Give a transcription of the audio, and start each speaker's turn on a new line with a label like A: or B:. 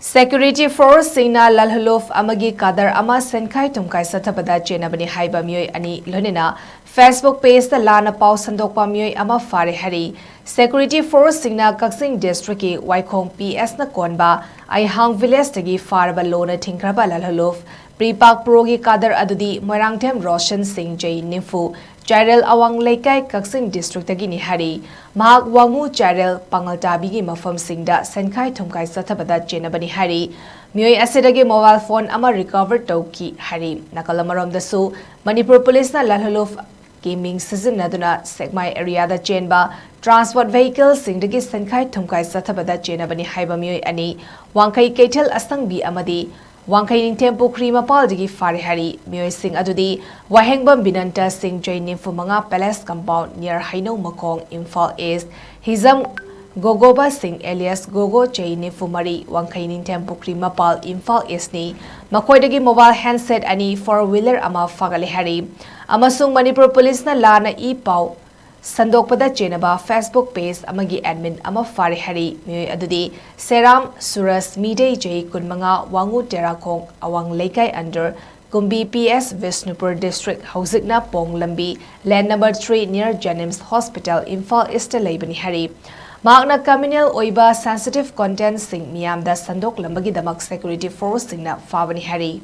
A: Security force singna lalhuluf amagi kadar ama senkai tumkai sathabada chenabani haiba Meeoi ani lonina Facebook page da Lalna pau Santokpa Meeoi ama Phare Hairi Security force singna Kaksing district ki Waikhong PS na konba Aihang village tagi farba lona thingkraba lalhuluf Pripak progi kadar adudi Moirangthem Roshan Singh Jai Nifu Chairel Awang Laikai Kaksing district tagi ni Hari Mahak Wangu Chairel Pangaltabi gi mafam singda senkai thumkai sathabada chenabani Hari Meeoi asidagi mobile phone ama recover tauki Hari Nakalamarom dasu Manipur police na lalhuluf gaming sizinaduna Segmai area da chenba transport vehicle singdagi senkai thumkai sathabada chenabani haiba Meeoi ani Wangkai Keitel Astangbi amadi Wangkai Ningthem Pukri Mapaldagi Phare Hairi Meeoi sing adudi Wahengbam Binanta Singh Jai Nimfumanga Palace compound near Haino Makong Imphal East Hizam Gogoba Singh alias Gogo Jai Nimfumari Wangkai Ningthem Pukri Mapal Imphal East ni Makoidagi mobile handset ani four-wheeler ama fagale Hari Amasung Manipur police na Lalna pau Santokpada chenaba Facebook page amagi admin ama Phare Hairi Meeoi adudi Seram Suras Meeoi Jai Kunmanga Wangu Terakong Awang Laikai under Kumbi PS Vishnupur District Hauzikna Pong Lambi land number 3 near Janims Hospital Imphal East Laibani Hari Magna communal oiba sensitive content sing miyamda sandok lambagi damak security force singna fabani Hari